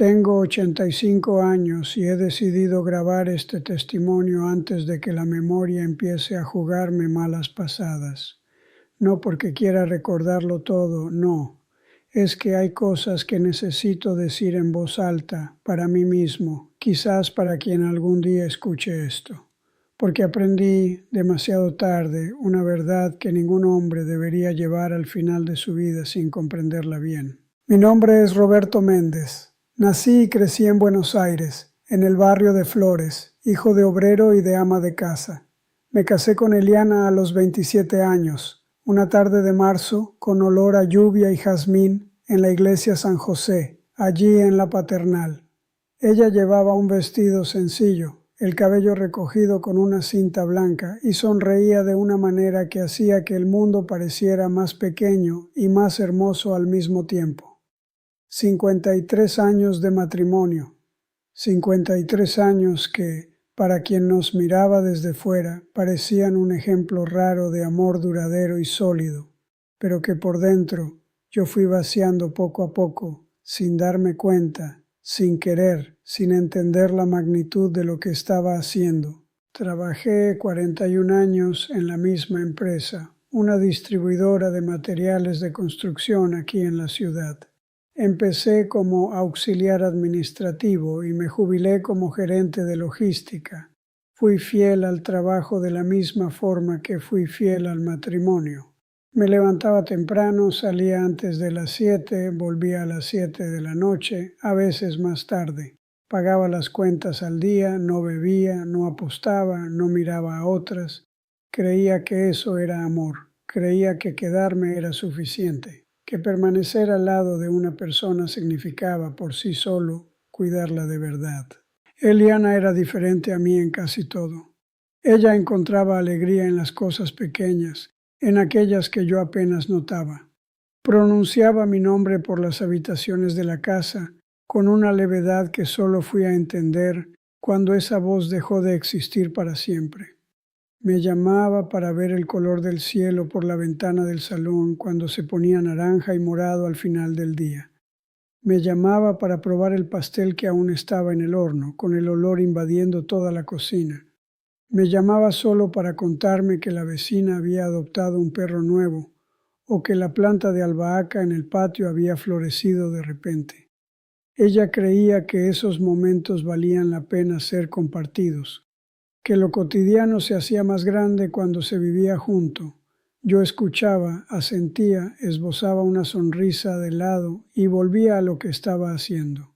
Tengo 85 años y he decidido grabar este testimonio antes de que la memoria empiece a jugarme malas pasadas. No porque quiera recordarlo todo, no. Es que hay cosas que necesito decir en voz alta para mí mismo, quizás para quien algún día escuche esto. Porque aprendí demasiado tarde una verdad que ningún hombre debería llevar al final de su vida sin comprenderla bien. Mi nombre es Roberto Méndez. Nací y crecí en Buenos Aires, en el barrio de Flores, hijo de obrero y de ama de casa. Me casé con Eliana a los 27 años, una tarde de marzo, con olor a lluvia y jazmín, en la iglesia San José, allí en la Paternal. Ella llevaba un vestido sencillo, el cabello recogido con una cinta blanca, y sonreía de una manera que hacía que el mundo pareciera más pequeño y más hermoso al mismo tiempo. 53 años de matrimonio, 53 años que, para quien nos miraba desde fuera, parecían un ejemplo raro de amor duradero y sólido, pero que por dentro yo fui vaciando poco a poco, sin darme cuenta, sin querer, sin entender la magnitud de lo que estaba haciendo. Trabajé 41 años en la misma empresa, una distribuidora de materiales de construcción aquí en la ciudad. Empecé como auxiliar administrativo y me jubilé como gerente de logística. Fui fiel al trabajo de la misma forma que fui fiel al matrimonio. Me levantaba temprano, salía antes de las 7, volvía a las 7 de la noche, a veces más tarde. Pagaba las cuentas al día, no bebía, no apostaba, no miraba a otras. Creía que eso era amor. Creía que quedarme era suficiente. Que permanecer al lado de una persona significaba por sí solo cuidarla de verdad. Eliana era diferente a mí en casi todo. Ella encontraba alegría en las cosas pequeñas, en aquellas que yo apenas notaba. Pronunciaba mi nombre por las habitaciones de la casa con una levedad que solo fui a entender cuando esa voz dejó de existir para siempre. Me llamaba para ver el color del cielo por la ventana del salón cuando se ponía naranja y morado al final del día. Me llamaba para probar el pastel que aún estaba en el horno, con el olor invadiendo toda la cocina. Me llamaba solo para contarme que la vecina había adoptado un perro nuevo o que la planta de albahaca en el patio había florecido de repente. Ella creía que esos momentos valían la pena ser compartidos, que lo cotidiano se hacía más grande cuando se vivía junto. Yo escuchaba, asentía, esbozaba una sonrisa de lado y volvía a lo que estaba haciendo.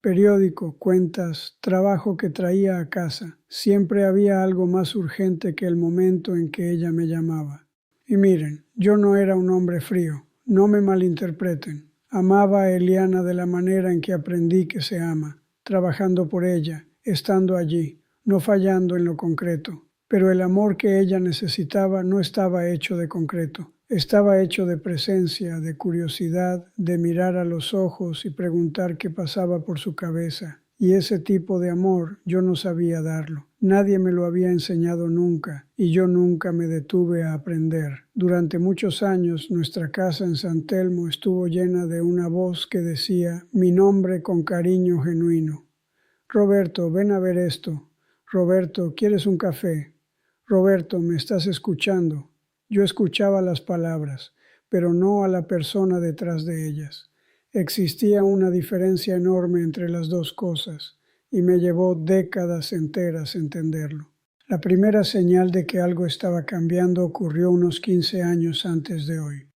Periódico, cuentas, trabajo que traía a casa. Siempre había algo más urgente que el momento en que ella me llamaba. Y miren, yo no era un hombre frío, no me malinterpreten. Amaba a Eliana de la manera en que aprendí que se ama, trabajando por ella, estando allí, no fallando en lo concreto. Pero el amor que ella necesitaba no estaba hecho de concreto. Estaba hecho de presencia, de curiosidad, de mirar a los ojos y preguntar qué pasaba por su cabeza. Y ese tipo de amor yo no sabía darlo. Nadie me lo había enseñado nunca y yo nunca me detuve a aprender. Durante muchos años nuestra casa en San Telmo estuvo llena de una voz que decía mi nombre con cariño genuino. Roberto, ven a ver esto. Roberto, ¿quieres un café? Roberto, ¿me estás escuchando? Yo escuchaba las palabras, pero no a la persona detrás de ellas. Existía una diferencia enorme entre las dos cosas, y me llevó décadas enteras entenderlo. La primera señal de que algo estaba cambiando ocurrió unos 15 años antes de hoy.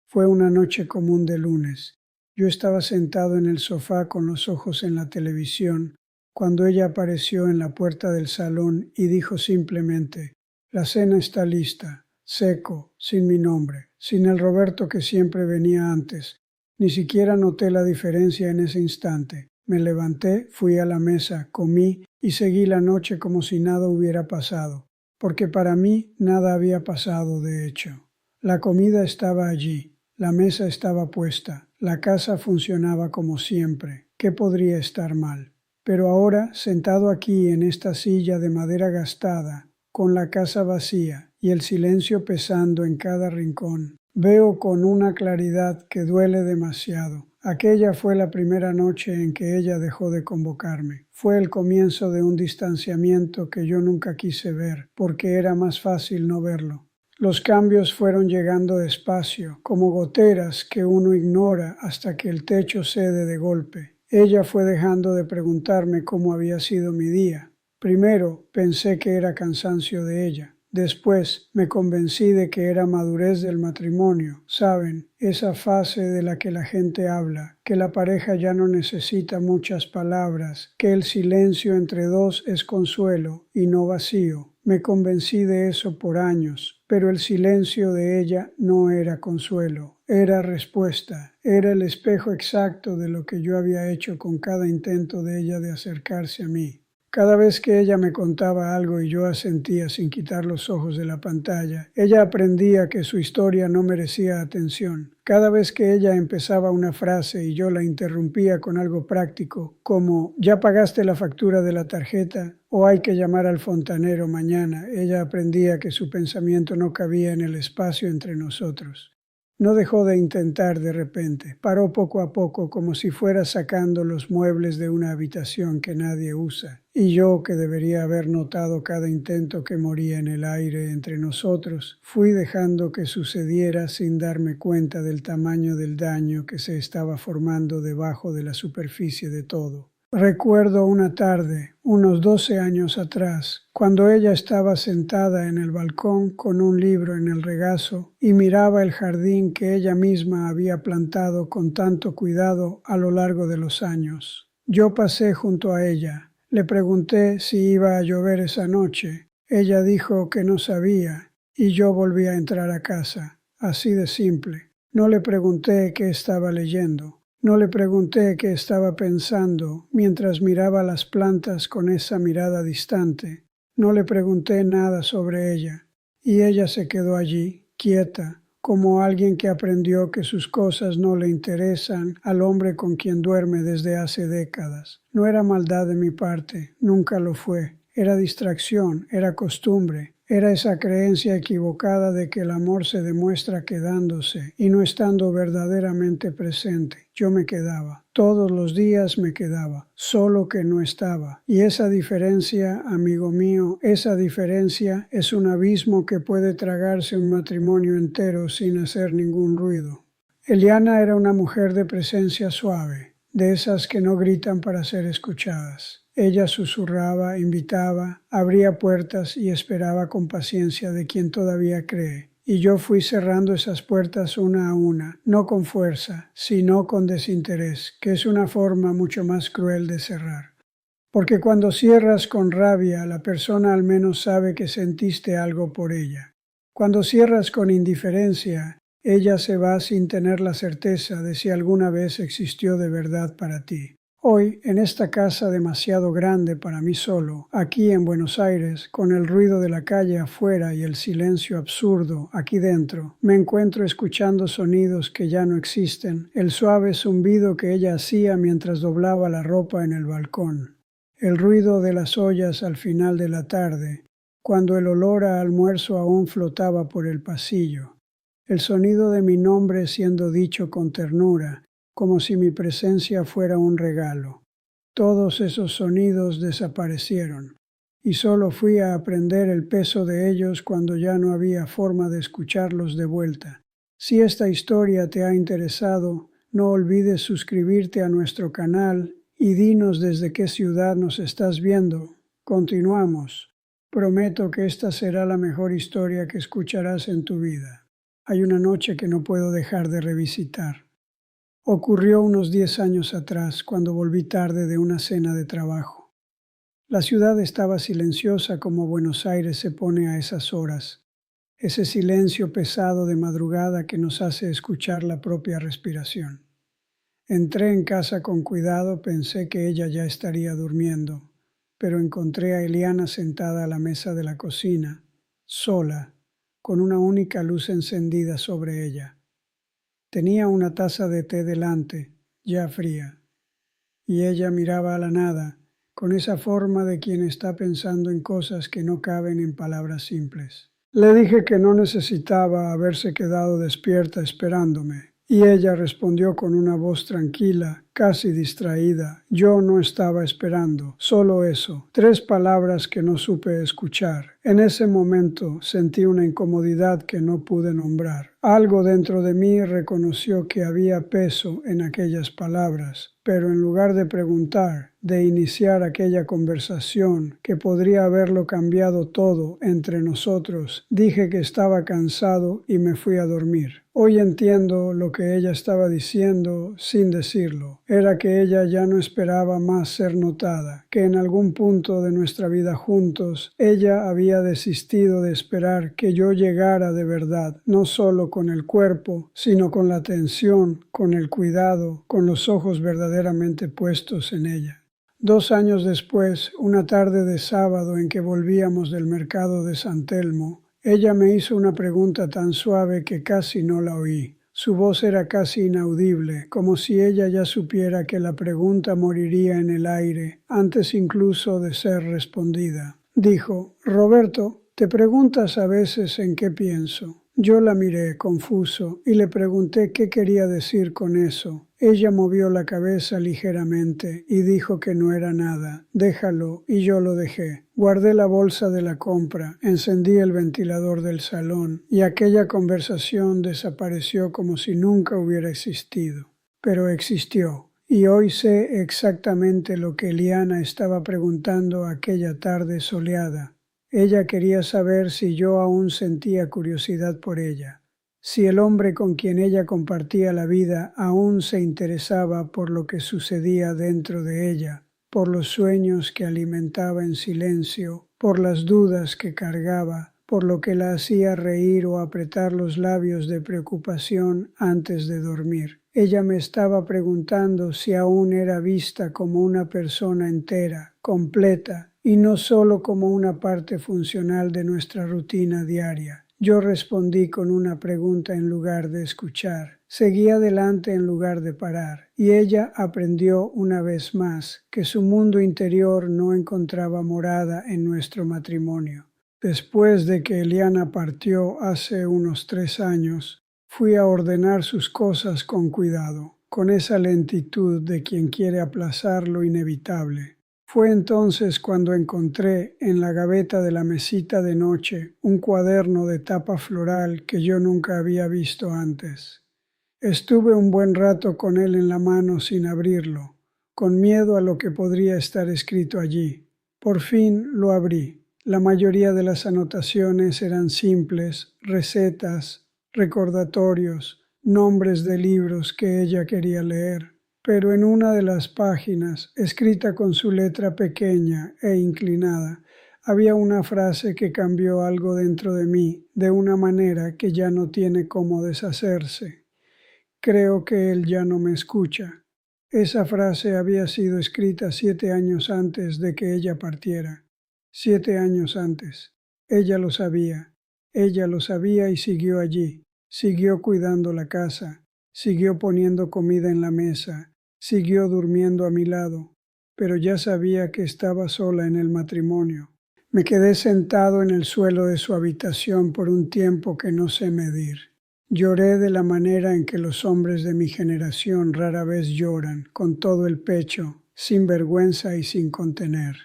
Fue una noche común de lunes. Yo estaba sentado en el sofá con los ojos en la televisión, cuando ella apareció en la puerta del salón y dijo simplemente, «La cena está lista», seco, sin mi nombre, sin el Roberto que siempre venía antes. Ni siquiera noté la diferencia en ese instante. Me levanté, fui a la mesa, comí y seguí la noche como si nada hubiera pasado, porque para mí nada había pasado de hecho. La comida estaba allí, la mesa estaba puesta, la casa funcionaba como siempre. ¿Qué podría estar mal? Pero ahora, sentado aquí en esta silla de madera gastada, con la casa vacía y el silencio pesando en cada rincón, Veo con una claridad que duele demasiado. Aquella fue la primera noche en que ella dejó de convocarme. Fue el comienzo de un distanciamiento que yo nunca quise ver, porque era más fácil no verlo. Los cambios fueron llegando despacio, como goteras que uno ignora hasta que el techo cede de golpe. Ella fue dejando de preguntarme cómo había sido mi día. Primero pensé que era cansancio de ella. Después me convencí de que era madurez del matrimonio. Saben, esa fase de la que la gente habla, que la pareja ya no necesita muchas palabras, que el silencio entre dos es consuelo y no vacío. Me convencí de eso por años, pero el silencio de ella no era consuelo, era respuesta, era el espejo exacto de lo que yo había hecho con cada intento de ella de acercarse a mí. Cada vez que ella me contaba algo y yo asentía sin quitar los ojos de la pantalla, ella aprendía que su historia no merecía atención. Cada vez que ella empezaba una frase y yo la interrumpía con algo práctico, como «¿Ya pagaste la factura de la tarjeta?» o «Hay que llamar al fontanero mañana», ella aprendía que su pensamiento no cabía en el espacio entre nosotros. No dejó de intentar de repente, paró poco a poco como si fuera sacando los muebles de una habitación que nadie usa, y yo, que debería haber notado cada intento que moría en el aire entre nosotros, fui dejando que sucediera sin darme cuenta del tamaño del daño que se estaba formando debajo de la superficie de todo. Recuerdo una tarde, unos 12 años atrás, cuando ella estaba sentada en el balcón con un libro en el regazo y miraba el jardín que ella misma había plantado con tanto cuidado a lo largo de los años. Yo pasé junto a ella. Le pregunté si iba a llover esa noche. Ella dijo que no sabía y yo volví a entrar a casa. Así de simple. No le pregunté qué estaba leyendo. No le pregunté qué estaba pensando mientras miraba las plantas con esa mirada distante. No le pregunté nada sobre ella, y ella se quedó allí, quieta, como alguien que aprendió que sus cosas no le interesan al hombre con quien duerme desde hace décadas. No era maldad de mi parte, nunca lo fue. Era distracción, era costumbre. Era esa creencia equivocada de que el amor se demuestra quedándose y no estando verdaderamente presente. Yo me quedaba, todos los días me quedaba, solo que no estaba. Y esa diferencia, amigo mío, esa diferencia es un abismo que puede tragarse un matrimonio entero sin hacer ningún ruido. Eliana era una mujer de presencia suave, de esas que no gritan para ser escuchadas. Ella susurraba, invitaba, abría puertas y esperaba con paciencia de quien todavía cree. Y yo fui cerrando esas puertas una a una, no con fuerza, sino con desinterés, que es una forma mucho más cruel de cerrar. Porque cuando cierras con rabia, la persona al menos sabe que sentiste algo por ella. Cuando cierras con indiferencia, ella se va sin tener la certeza de si alguna vez existió de verdad para ti. Hoy, en esta casa demasiado grande para mí solo, aquí en Buenos Aires, con el ruido de la calle afuera y el silencio absurdo aquí dentro, me encuentro escuchando sonidos que ya no existen, el suave zumbido que ella hacía mientras doblaba la ropa en el balcón, el ruido de las ollas al final de la tarde, cuando el olor a almuerzo aún flotaba por el pasillo, el sonido de mi nombre siendo dicho con ternura, como si mi presencia fuera un regalo. Todos esos sonidos desaparecieron, y solo fui a aprender el peso de ellos cuando ya no había forma de escucharlos de vuelta. Si esta historia te ha interesado, no olvides suscribirte a nuestro canal y dinos desde qué ciudad nos estás viendo. Continuamos. Prometo que esta será la mejor historia que escucharás en tu vida. Hay una noche que no puedo dejar de revisitar. Ocurrió unos 10 años atrás, cuando volví tarde de una cena de trabajo. La ciudad estaba silenciosa como Buenos Aires se pone a esas horas, ese silencio pesado de madrugada que nos hace escuchar la propia respiración. Entré en casa con cuidado, pensé que ella ya estaría durmiendo, pero encontré a Eliana sentada a la mesa de la cocina, sola, con una única luz encendida sobre ella. Tenía una taza de té delante, ya fría, y ella miraba a la nada, con esa forma de quien está pensando en cosas que no caben en palabras simples. Le dije que no necesitaba haberse quedado despierta esperándome, y ella respondió con una voz tranquila, casi distraída: yo no estaba esperando, solo eso, 3 palabras que no supe escuchar. En ese momento sentí una incomodidad que no pude nombrar. Algo dentro de mí reconoció que había peso en aquellas palabras, pero en lugar de preguntar, de iniciar aquella conversación que podría haberlo cambiado todo entre nosotros, dije que estaba cansado y me fui a dormir. Hoy entiendo lo que ella estaba diciendo sin decirlo. Era que ella ya no esperaba más ser notada, que en algún punto de nuestra vida juntos ella había desistido de esperar que yo llegara de verdad, no solo con el cuerpo, sino con la atención, con el cuidado, con los ojos verdaderamente puestos en ella. 2 años después, una tarde de sábado en que volvíamos del mercado de San Telmo, ella me hizo una pregunta tan suave que casi no la oí. Su voz era casi inaudible, como si ella ya supiera que la pregunta moriría en el aire antes incluso de ser respondida. Dijo: Roberto, ¿te preguntas a veces en qué pienso? Yo la miré, confuso, y le pregunté qué quería decir con eso. Ella movió la cabeza ligeramente y dijo que no era nada. Déjalo, y yo lo dejé. Guardé la bolsa de la compra, encendí el ventilador del salón, y aquella conversación desapareció como si nunca hubiera existido. Pero existió, y hoy sé exactamente lo que Eliana estaba preguntando aquella tarde soleada. Ella quería saber si yo aún sentía curiosidad por ella, si el hombre con quien ella compartía la vida aún se interesaba por lo que sucedía dentro de ella, por los sueños que alimentaba en silencio, por las dudas que cargaba, por lo que la hacía reír o apretar los labios de preocupación antes de dormir. Ella me estaba preguntando si aún era vista como una persona entera, completa, y no solo como una parte funcional de nuestra rutina diaria. Yo respondí con una pregunta en lugar de escuchar. Seguí adelante en lugar de parar, y ella aprendió una vez más que su mundo interior no encontraba morada en nuestro matrimonio. Después de que Eliana partió hace unos 3 años, fui a ordenar sus cosas con cuidado, con esa lentitud de quien quiere aplazar lo inevitable. Fue entonces cuando encontré en la gaveta de la mesita de noche un cuaderno de tapa floral que yo nunca había visto antes. Estuve un buen rato con él en la mano sin abrirlo, con miedo a lo que podría estar escrito allí. Por fin lo abrí. La mayoría de las anotaciones eran simples, recetas, recordatorios, nombres de libros que ella quería leer. Pero en una de las páginas, escrita con su letra pequeña e inclinada, había una frase que cambió algo dentro de mí de una manera que ya no tiene cómo deshacerse. Creo que él ya no me escucha. Esa frase había sido escrita 7 años antes de que ella partiera. 7 años antes. Ella lo sabía y siguió allí. Siguió cuidando la casa, siguió poniendo comida en la mesa, siguió durmiendo a mi lado, pero ya sabía que estaba sola en el matrimonio. Me quedé sentado en el suelo de su habitación por un tiempo que no sé medir. Lloré de la manera en que los hombres de mi generación rara vez lloran, con todo el pecho, sin vergüenza y sin contener,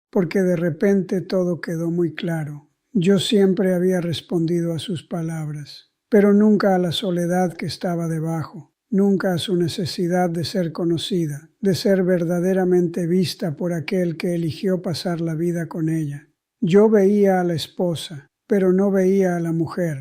porque de repente todo quedó muy claro. Yo siempre había respondido a sus palabras, pero nunca a la soledad que estaba debajo. Nunca a su necesidad de ser conocida, de ser verdaderamente vista por aquel que eligió pasar la vida con ella. Yo veía a la esposa, pero no veía a la mujer.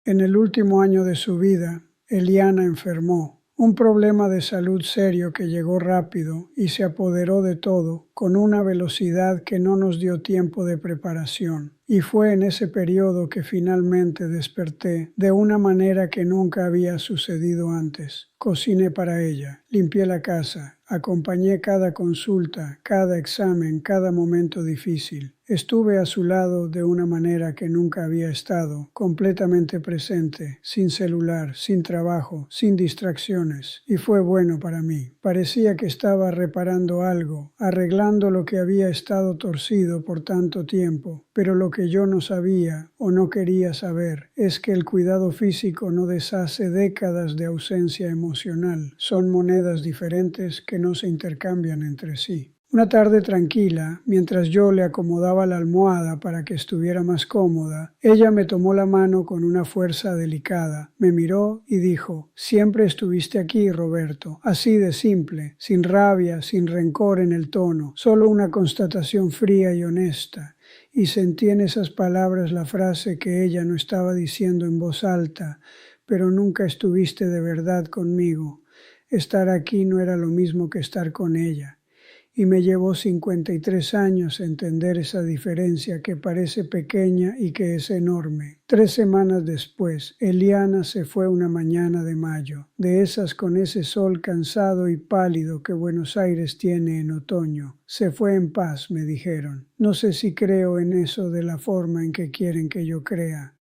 En el último año de su vida, Eliana enfermó, un problema de salud serio que llegó rápido y se apoderó de todo con una velocidad que no nos dio tiempo de preparación. Y fue en ese periodo que finalmente desperté de una manera que nunca había sucedido antes. Cociné para ella, limpié la casa, acompañé cada consulta, cada examen, cada momento difícil. Estuve a su lado de una manera que nunca había estado, completamente presente, sin celular, sin trabajo, sin distracciones. Y fue bueno para mí, Parecía que estaba reparando algo, arreglando lo que había estado torcido por tanto tiempo, pero lo que yo no sabía o no quería saber es que el cuidado físico no deshace décadas de ausencia emocional. Son monedas diferentes que no se intercambian entre sí. Una tarde tranquila, mientras yo le acomodaba la almohada para que estuviera más cómoda, ella me tomó la mano con una fuerza delicada, me miró y dijo: «Siempre estuviste aquí, Roberto», así de simple, sin rabia, sin rencor en el tono, solo una constatación fría y honesta. Y sentí en esas palabras la frase que ella no estaba diciendo en voz alta: «Pero nunca estuviste de verdad conmigo». Estar aquí no era lo mismo que estar con ella. Y me llevó 53 años entender esa diferencia que parece pequeña y que es enorme. 3 semanas después, Eliana se fue una mañana de mayo, de esas con ese sol cansado y pálido que Buenos Aires tiene en otoño. Se fue en paz, me dijeron. No sé si creo en eso de la forma en que quieren que yo crea.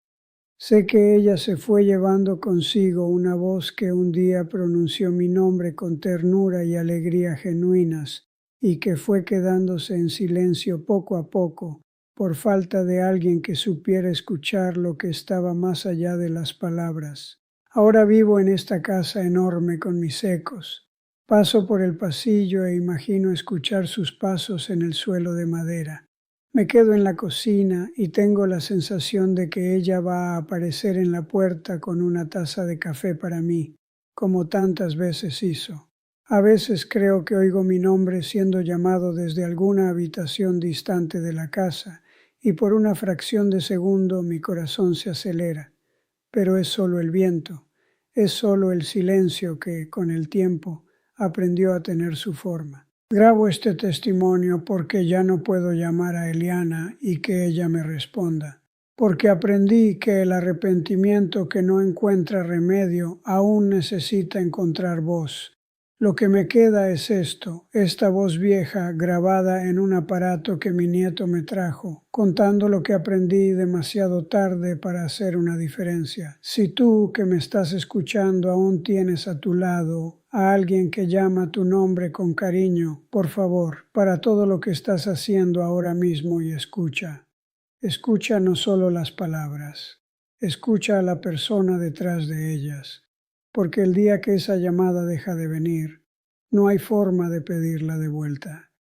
Sé que ella se fue llevando consigo una voz que un día pronunció mi nombre con ternura y alegría genuinas, y que fue quedándose en silencio poco a poco, por falta de alguien que supiera escuchar lo que estaba más allá de las palabras. Ahora vivo en esta casa enorme con mis ecos. Paso por el pasillo e imagino escuchar sus pasos en el suelo de madera. Me quedo en la cocina y tengo la sensación de que ella va a aparecer en la puerta con una taza de café para mí, como tantas veces hizo. A veces creo que oigo mi nombre siendo llamado desde alguna habitación distante de la casa, y por una fracción de segundo mi corazón se acelera. Pero es solo el viento, es solo el silencio que, con el tiempo, aprendió a tener su forma. Grabo este testimonio porque ya no puedo llamar a Eliana y que ella me responda. Porque aprendí que el arrepentimiento que no encuentra remedio aún necesita encontrar voz. Lo que me queda es esto, esta voz vieja grabada en un aparato que mi nieto me trajo, contando lo que aprendí demasiado tarde para hacer una diferencia. Si tú que me estás escuchando aún tienes a tu lado a alguien que llama tu nombre con cariño, por favor, para todo lo que estás haciendo ahora mismo y escucha. Escucha no solo las palabras, escucha a la persona detrás de ellas. Porque el día que esa llamada deja de venir, no hay forma de pedirla de vuelta.